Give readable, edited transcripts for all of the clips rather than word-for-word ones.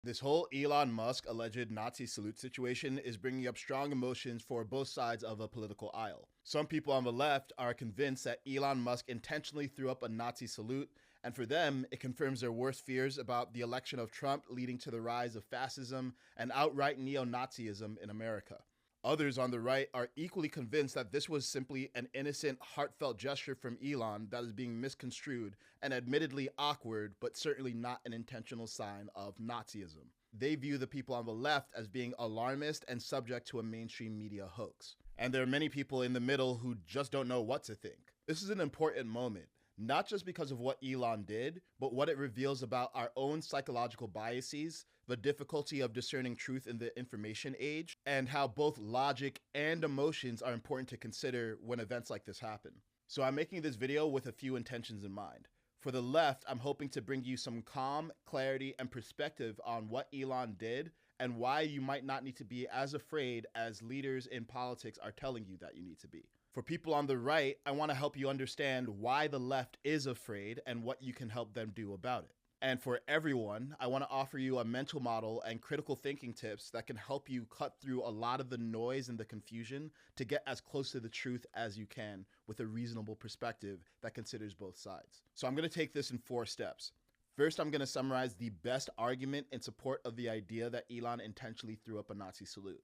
This whole Elon Musk alleged Nazi salute situation is bringing up strong emotions for both sides of a political aisle. Some people on the left are convinced that Elon Musk intentionally threw up a Nazi salute, and for them, it confirms their worst fears about the election of Trump leading to the rise of fascism and outright neo-Nazism in America. Others on the right are equally convinced that this was simply an innocent, heartfelt gesture from Elon that is being misconstrued and admittedly awkward, but certainly not an intentional sign of Nazism. They view the people on the left as being alarmist and subject to a mainstream media hoax. And there are many people in the middle who just don't know what to think. This is an important moment, not just because of what Elon did, but what it reveals about our own psychological biases, the difficulty of discerning truth in the information age, and how both logic and emotions are important to consider when events like this happen. So I'm making this video with a few intentions in mind. For the left, I'm hoping to bring you some calm, clarity, and perspective on what Elon did and why you might not need to be as afraid as leaders in politics are telling you that you need to be. For people on the right, I want to help you understand why the left is afraid and what you can help them do about it. And for everyone, I want to offer you a mental model and critical thinking tips that can help you cut through a lot of the noise and the confusion to get as close to the truth as you can with a reasonable perspective that considers both sides. So I'm going to take this in 4 steps. First, I'm going to summarize the best argument in support of the idea that Elon intentionally threw up a Nazi salute.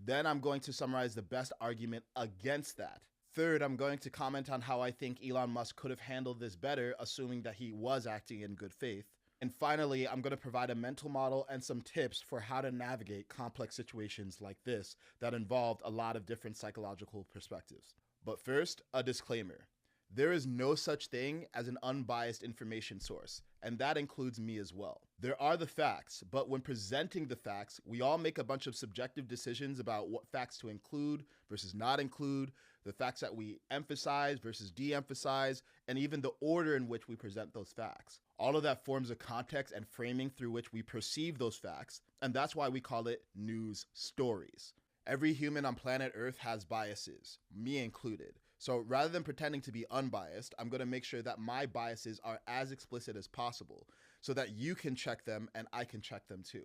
Then I'm going to summarize the best argument against that. Third, I'm going to comment on how I think Elon Musk could have handled this better, assuming that he was acting in good faith. And finally, I'm going to provide a mental model and some tips for how to navigate complex situations like this that involved a lot of different psychological perspectives. But first, a disclaimer. There is no such thing as an unbiased information source, and that includes me as well. There are the facts, but when presenting the facts, we all make a bunch of subjective decisions about what facts to include versus not include, the facts that we emphasize versus de-emphasize, and even the order in which we present those facts. All of that forms a context and framing through which we perceive those facts, and that's why we call it news stories. Every human on planet Earth has biases, me included. So rather than pretending to be unbiased, I'm going to make sure that my biases are as explicit as possible so that you can check them and I can check them too.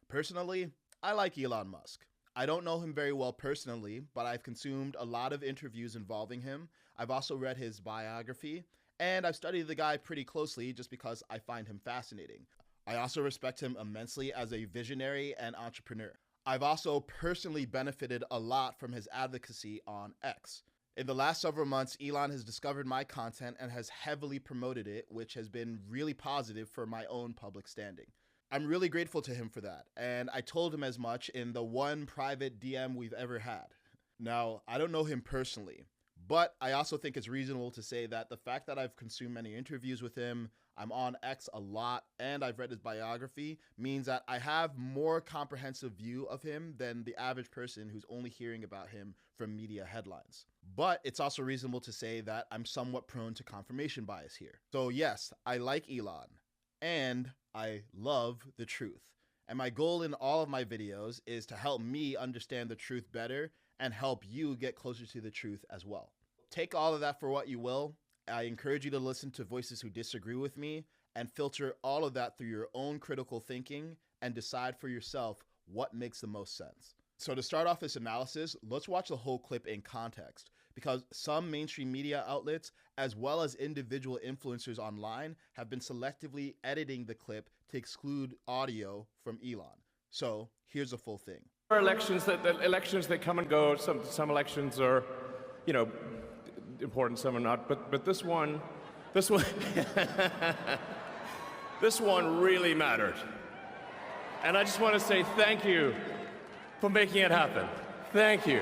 Personally, I like Elon Musk. I don't know him very well personally, but I've consumed a lot of interviews involving him. I've also read his biography, and I've studied the guy pretty closely just because I find him fascinating. I also respect him immensely as a visionary and entrepreneur. I've also personally benefited a lot from his advocacy on X. In the last several months, Elon has discovered my content and has heavily promoted it, which has been really positive for my own public standing. I'm really grateful to him for that, and I told him as much in the one private DM we've ever had. Now, I don't know him personally, but I also think it's reasonable to say that the fact that I've consumed many interviews with him, I'm on X a lot, and I've read his biography means that I have more comprehensive view of him than the average person who's only hearing about him from media headlines. But it's also reasonable to say that I'm somewhat prone to confirmation bias here. So yes, I like Elon, and I love the truth. And my goal in all of my videos is to help me understand the truth better and help you get closer to the truth as well. Take all of that for what you will. I encourage you to listen to voices who disagree with me and filter all of that through your own critical thinking and decide for yourself what makes the most sense. So to start off this analysis, let's watch the whole clip in context, because some mainstream media outlets, as well as individual influencers online, have been selectively editing the clip to exclude audio from Elon. So here's the full thing. There are elections that come and go. Some elections are, important, some are not. But this one, this one really mattered. And I just want to say thank you for making it happen. Thank you.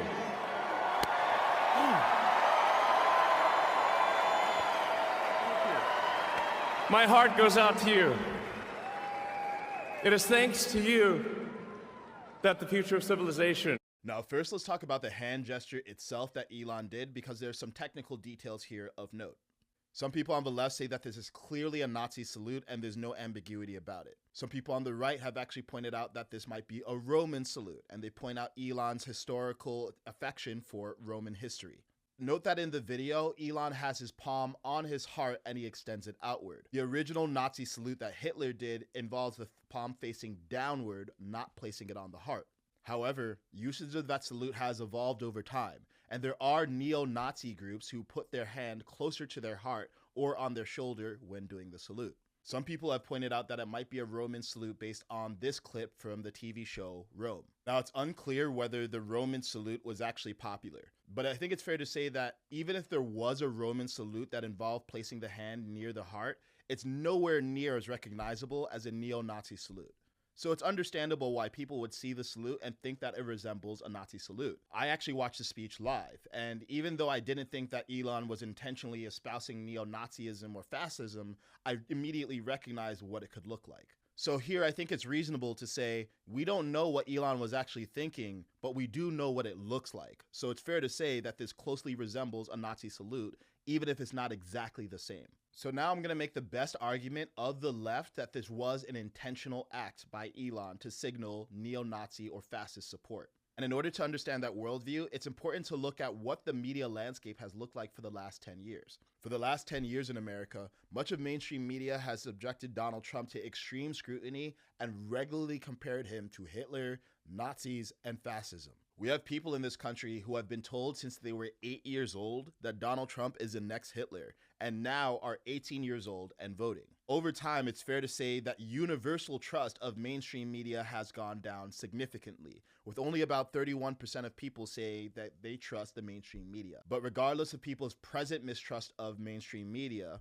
My heart goes out to you. It is thanks to you that the future of civilization. Now, first, let's talk about the hand gesture itself that Elon did, because there's some technical details here of note. Some people on the left say that this is clearly a Nazi salute and there's no ambiguity about it. Some people on the right have actually pointed out that this might be a Roman salute, and they point out Elon's historical affection for Roman history. Note that in the video, Elon has his palm on his heart and he extends it outward. The original Nazi salute that Hitler did involves the palm facing downward, not placing it on the heart. However, usage of that salute has evolved over time, and there are neo-Nazi groups who put their hand closer to their heart or on their shoulder when doing the salute. Some people have pointed out that it might be a Roman salute based on this clip from the TV show Rome. Now, it's unclear whether the Roman salute was actually popular, but I think it's fair to say that even if there was a Roman salute that involved placing the hand near the heart, it's nowhere near as recognizable as a neo-Nazi salute. So it's understandable why people would see the salute and think that it resembles a Nazi salute. I actually watched the speech live, and even though I didn't think that Elon was intentionally espousing neo-Nazism or fascism, I immediately recognized what it could look like. So here I think it's reasonable to say we don't know what Elon was actually thinking, but we do know what it looks like. So it's fair to say that this closely resembles a Nazi salute, even if it's not exactly the same. So now I'm going to make the best argument of the left that this was an intentional act by Elon to signal neo-Nazi or fascist support. And in order to understand that worldview, it's important to look at what the media landscape has looked like for the last 10 years. For the last 10 years in America, much of mainstream media has subjected Donald Trump to extreme scrutiny and regularly compared him to Hitler, Nazis, and fascism. We have people in this country who have been told since they were 8 years old that Donald Trump is the next Hitler, and now are 18 years old and voting. Over time, it's fair to say that universal trust of mainstream media has gone down significantly, with only about 31% of people say that they trust the mainstream media. But regardless of people's present mistrust of mainstream media,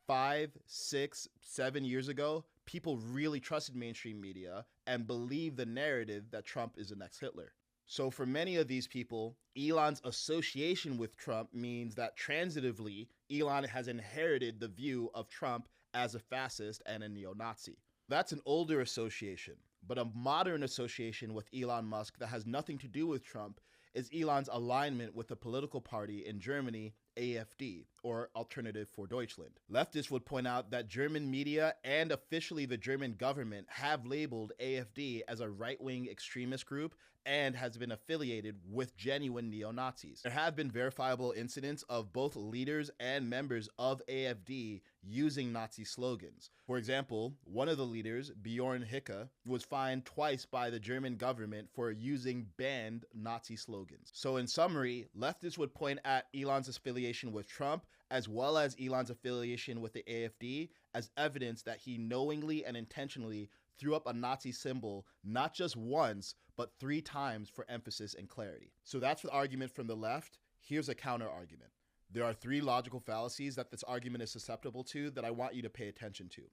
5, 6, 7 years ago, people really trusted mainstream media and believed the narrative that Trump is the next Hitler. So for many of these people, Elon's association with Trump means that transitively, Elon has inherited the view of Trump as a fascist and a neo-Nazi. That's an older association, but a modern association with Elon Musk that has nothing to do with Trump is Elon's alignment with the political party in Germany, AfD, or Alternative for Deutschland. Leftists would point out that German media and officially the German government have labeled AfD as a right-wing extremist group and has been affiliated with genuine neo-Nazis. There have been verifiable incidents of both leaders and members of AfD using Nazi slogans. For example, one of the leaders, Bjorn Hicke, was fined twice by the German government for using banned Nazi slogans. So in summary, leftists would point at Elon's affiliation with Trump as well as Elon's affiliation with the AfD as evidence that he knowingly and intentionally threw up a Nazi symbol not just once, but 3 times for emphasis and clarity. So that's the argument from the left. Here's a counter argument. There are 3 logical fallacies that this argument is susceptible to that I want you to pay attention to.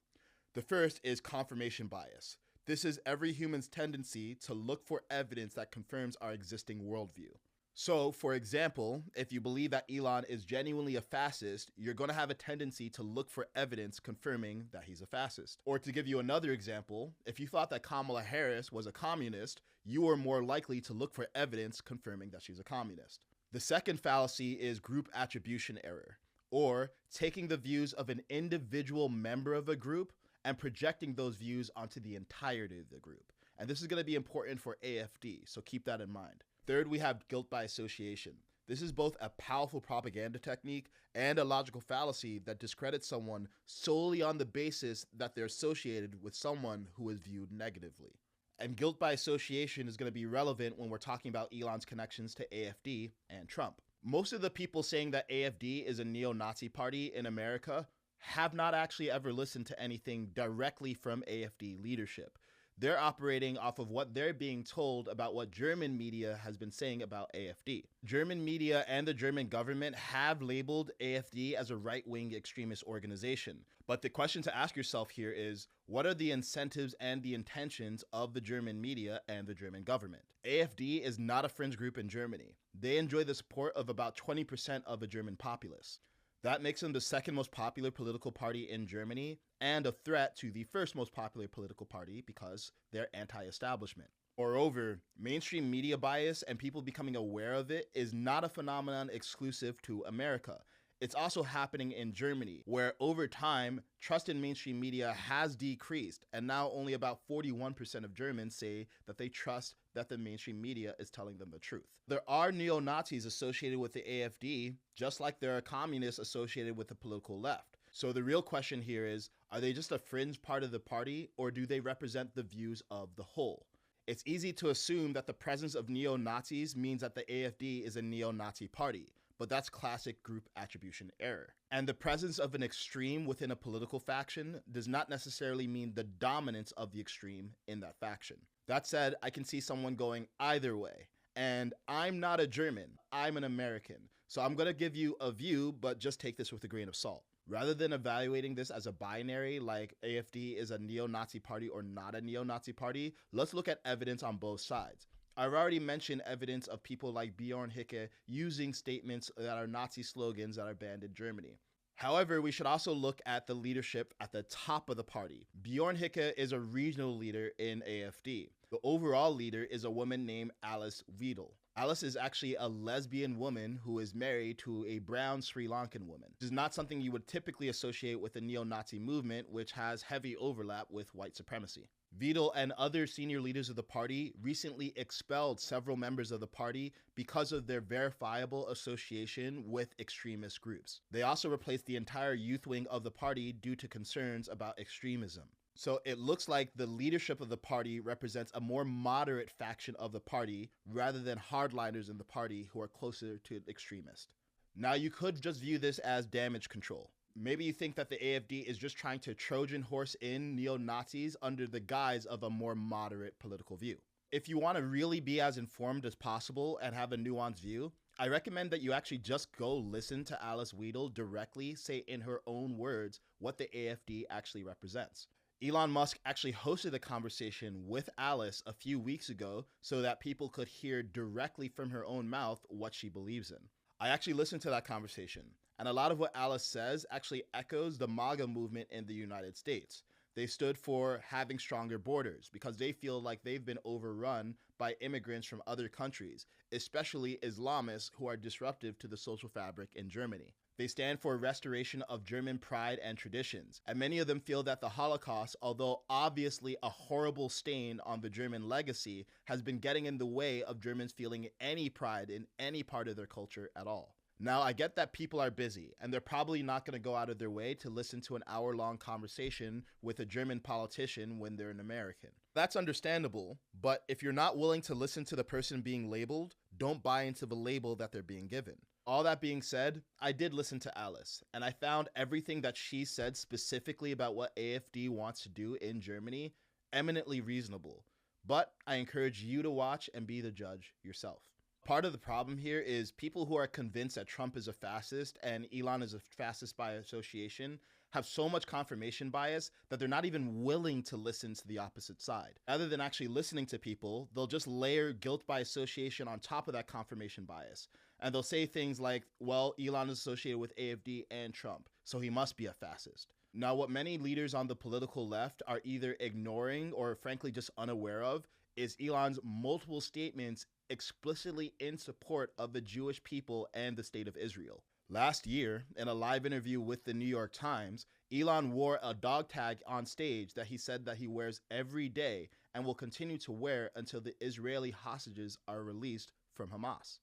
The first is confirmation bias. This is every human's tendency to look for evidence that confirms our existing worldview. So, for example, if you believe that Elon is genuinely a fascist, you're going to have a tendency to look for evidence confirming that he's a fascist. Or to give you another example, if you thought that Kamala Harris was a communist, you are more likely to look for evidence confirming that she's a communist. The second fallacy is group attribution error, or taking the views of an individual member of a group and projecting those views onto the entirety of the group. And this is going to be important for AfD, so keep that in mind. Third, we have guilt by association. This is both a powerful propaganda technique and a logical fallacy that discredits someone solely on the basis that they're associated with someone who is viewed negatively. And guilt by association is going to be relevant when we're talking about Elon's connections to AfD and Trump. Most of the people saying that AfD is a neo-Nazi party in America have not actually ever listened to anything directly from AfD leadership. They're operating off of what they're being told about what German media has been saying about AfD. German media and the German government have labeled AfD as a right-wing extremist organization. But the question to ask yourself here is, what are the incentives and the intentions of the German media and the German government? AfD is not a fringe group in Germany. They enjoy the support of about 20% of the German populace. That makes them the second most popular political party in Germany and a threat to the first most popular political party because they're anti-establishment. Moreover, mainstream media bias and people becoming aware of it is not a phenomenon exclusive to America. It's also happening in Germany, where over time, trust in mainstream media has decreased, and now only about 41% of Germans say that they trust that the mainstream media is telling them the truth. There are neo-Nazis associated with the AfD, just like there are communists associated with the political left. So the real question here is, are they just a fringe part of the party, or do they represent the views of the whole? It's easy to assume that the presence of neo-Nazis means that the AfD is a neo-Nazi party, but that's classic group attribution error. And the presence of an extreme within a political faction does not necessarily mean the dominance of the extreme in that faction. That said, I can see someone going either way. And I'm not a German, I'm an American. So I'm gonna give you a view, but just take this with a grain of salt. Rather than evaluating this as a binary, like AfD is a neo-Nazi party or not a neo-Nazi party, let's look at evidence on both sides. I've already mentioned evidence of people like Bjorn Hicke using statements that are Nazi slogans that are banned in Germany. However, we should also look at the leadership at the top of the party. Bjorn Hicke is a regional leader in AfD. The overall leader is a woman named Alice Weidel. Alice is actually a lesbian woman who is married to a brown Sri Lankan woman. This is not something you would typically associate with the neo-Nazi movement, which has heavy overlap with white supremacy. Weidel and other senior leaders of the party recently expelled several members of the party because of their verifiable association with extremist groups. They also replaced the entire youth wing of the party due to concerns about extremism. So it looks like the leadership of the party represents a more moderate faction of the party rather than hardliners in the party who are closer to extremist. Now you could just view this as damage control. Maybe you think that the AfD is just trying to Trojan horse in neo-Nazis under the guise of a more moderate political view. If you want to really be as informed as possible and have a nuanced view, I recommend that you actually just go listen to Alice Weidel directly say in her own words what the AfD actually represents. Elon Musk actually hosted a conversation with Alice a few weeks ago so that people could hear directly from her own mouth what she believes in. I actually listened to that conversation, and a lot of what Alice says actually echoes the MAGA movement in the United States. They stood for having stronger borders because they feel like they've been overrun by immigrants from other countries, especially Islamists who are disruptive to the social fabric in Germany. They stand for restoration of German pride and traditions, and many of them feel that the Holocaust, although obviously a horrible stain on the German legacy, has been getting in the way of Germans feeling any pride in any part of their culture at all. Now, I get that people are busy, and they're probably not going to go out of their way to listen to an hour-long conversation with a German politician when they're an American. That's understandable, but if you're not willing to listen to the person being labeled, don't buy into the label that they're being given. All that being said, I did listen to Alice, and I found everything that she said specifically about what AfD wants to do in Germany eminently reasonable. But I encourage you to watch and be the judge yourself. Part of the problem here is people who are convinced that Trump is a fascist and Elon is a fascist by association have so much confirmation bias that they're not even willing to listen to the opposite side. Rather than actually listening to people, they'll just layer guilt by association on top of that confirmation bias. And they'll say things like, well, Elon is associated with AfD and Trump, so he must be a fascist. Now, what many leaders on the political left are either ignoring or frankly just unaware of is Elon's multiple statements explicitly in support of the Jewish people and the state of Israel. Last year, in a live interview with the New York Times, Elon wore a dog tag on stage that he said that he wears every day and will continue to wear until the Israeli hostages are released from Hamas.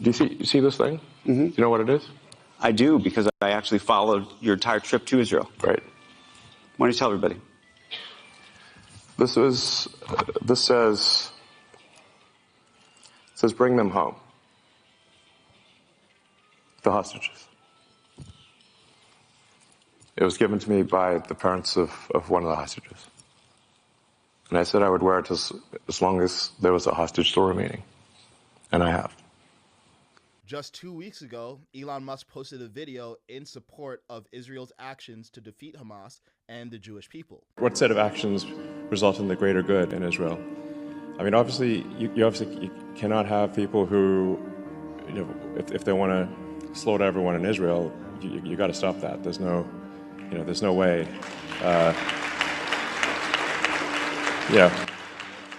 Do you see this thing? Mm-hmm. Do you know what it is? I do, because I actually followed your entire trip to Israel. Right. Why don't you tell everybody? This says bring them home. The hostages. It was given to me by the parents of one of the hostages. And I said I would wear it as long as there was a hostage still remaining. And I have. Just 2 weeks ago, Elon Musk posted a video in support of Israel's actions to defeat Hamas and the Jewish people. What set of actions result in the greater good in Israel? I mean, obviously, you cannot have people who, if they want to slaughter everyone in Israel, you got to stop that. There's no way.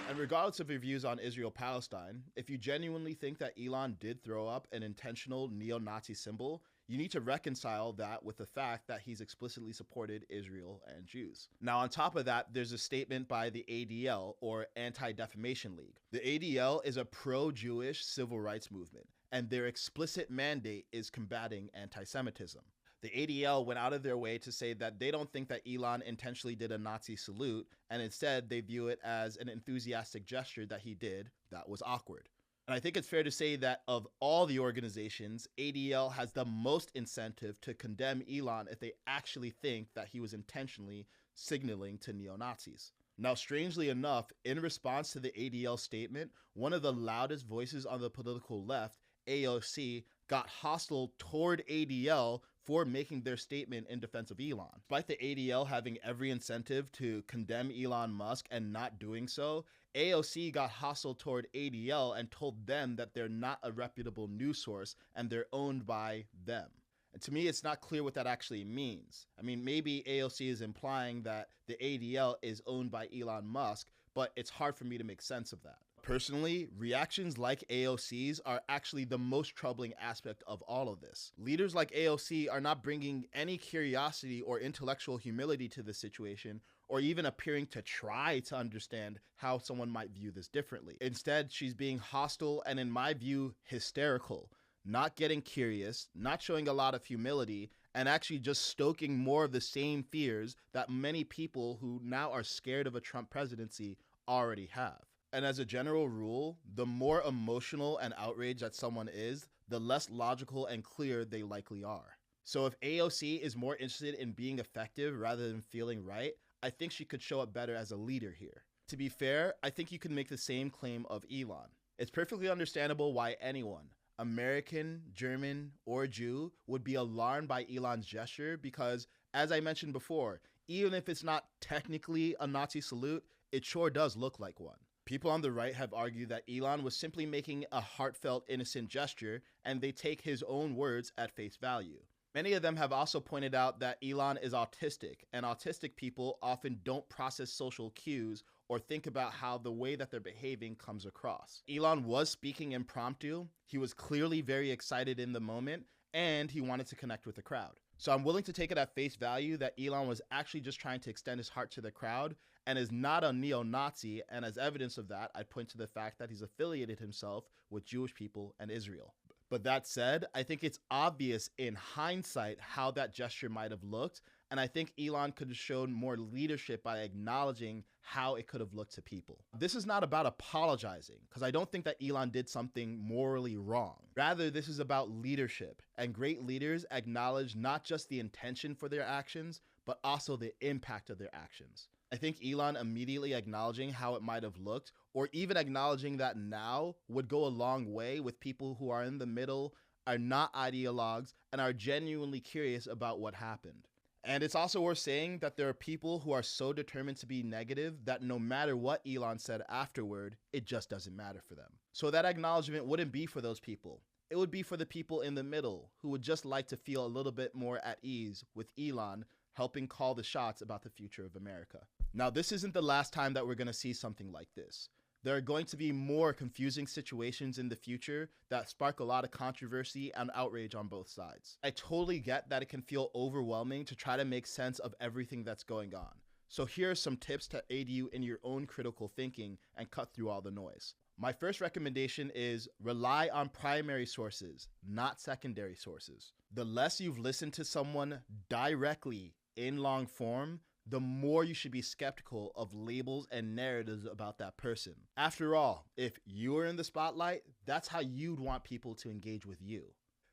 And regardless of your views on Israel-Palestine, if you genuinely think that Elon did throw up an intentional neo-Nazi symbol, you need to reconcile that with the fact that he's explicitly supported Israel and Jews. Now, on top of that, there's a statement by the ADL, or Anti-Defamation League. The ADL is a pro-Jewish civil rights movement, and their explicit mandate is combating anti-Semitism. The ADL went out of their way to say that they don't think that Elon intentionally did a Nazi salute, and instead they view it as an enthusiastic gesture that he did that was awkward. And I think it's fair to say that of all the organizations, ADL has the most incentive to condemn Elon if they actually think that he was intentionally signaling to neo-Nazis. Now, strangely enough, in response to the ADL statement, one of the loudest voices on the political left, AOC, got hostile toward ADL for making their statement in defense of Elon. Despite the ADL having every incentive to condemn Elon Musk and not doing so, AOC got hostile toward ADL and told them that they're not a reputable news source and they're owned by them. And to me, it's not clear what that actually means. I mean, maybe AOC is implying that the ADL is owned by Elon Musk, but it's hard for me to make sense of that. Personally, reactions like AOC's are actually the most troubling aspect of all of this. Leaders like AOC are not bringing any curiosity or intellectual humility to the situation, or even appearing to try to understand how someone might view this differently. Instead, she's being hostile and, in my view, hysterical, not getting curious, not showing a lot of humility, and actually just stoking more of the same fears that many people who now are scared of a Trump presidency already have. And as a general rule, the more emotional and outraged that someone is, the less logical and clear they likely are. So if AOC is more interested in being effective rather than feeling right, I think she could show up better as a leader here. To be fair, I think you can make the same claim of Elon. It's perfectly understandable why anyone, American, German, or Jew, would be alarmed by Elon's gesture because, as I mentioned before, even if it's not technically a Nazi salute, it sure does look like one. People on the right have argued that Elon was simply making a heartfelt, innocent gesture, and they take his own words at face value. Many of them have also pointed out that Elon is autistic, and autistic people often don't process social cues or think about how the way that they're behaving comes across. Elon was speaking impromptu, he was clearly very excited in the moment, and he wanted to connect with the crowd. So I'm willing to take it at face value that Elon was actually just trying to extend his heart to the crowd and is not a neo-Nazi, and as evidence of that, I'd point to the fact that he's affiliated himself with Jewish people and Israel. But that said, I think it's obvious in hindsight how that gesture might have looked, and I think Elon could have shown more leadership by acknowledging how it could have looked to people. This is not about apologizing, because I don't think that Elon did something morally wrong. Rather, this is about leadership, and great leaders acknowledge not just the intention for their actions, but also the impact of their actions. I think Elon immediately acknowledging how it might have looked, or even acknowledging that now, would go a long way with people who are in the middle, are not ideologues, and are genuinely curious about what happened. And it's also worth saying that there are people who are so determined to be negative that no matter what Elon said afterward, it just doesn't matter for them. So that acknowledgement wouldn't be for those people. It would be for the people in the middle who would just like to feel a little bit more at ease with Elon helping call the shots about the future of America. Now, this isn't the last time that we're going to see something like this. There are going to be more confusing situations in the future that spark a lot of controversy and outrage on both sides. I totally get that it can feel overwhelming to try to make sense of everything that's going on. So here are some tips to aid you in your own critical thinking and cut through all the noise. My first recommendation is rely on primary sources, not secondary sources. The less you've listened to someone directly in long form, the more you should be skeptical of labels and narratives about that person. After all, if you are in the spotlight, that's how you'd want people to engage with you.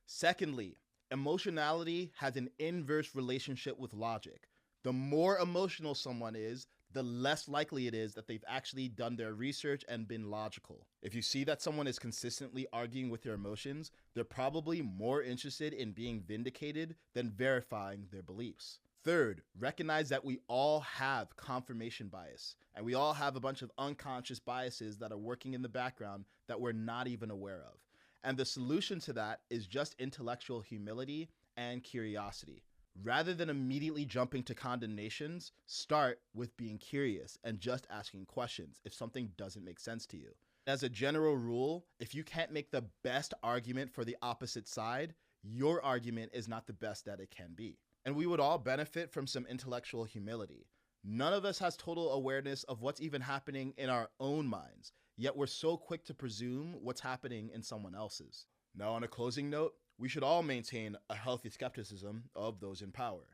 Secondly, emotionality has an inverse relationship with logic. The more emotional someone is, the less likely it is that they've actually done their research and been logical. If you see that someone is consistently arguing with their emotions, they're probably more interested in being vindicated than verifying their beliefs. Third, recognize that we all have confirmation bias, and we all have a bunch of unconscious biases that are working in the background that we're not even aware of. And the solution to that is just intellectual humility and curiosity. Rather than immediately jumping to condemnations, start with being curious and just asking questions if something doesn't make sense to you. As a general rule, if you can't make the best argument for the opposite side, your argument is not the best that it can be. And we would all benefit from some intellectual humility. None of us has total awareness of what's even happening in our own minds, yet we're so quick to presume what's happening in someone else's. Now, on a closing note, we should all maintain a healthy skepticism of those in power.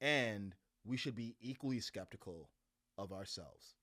And we should be equally skeptical of ourselves.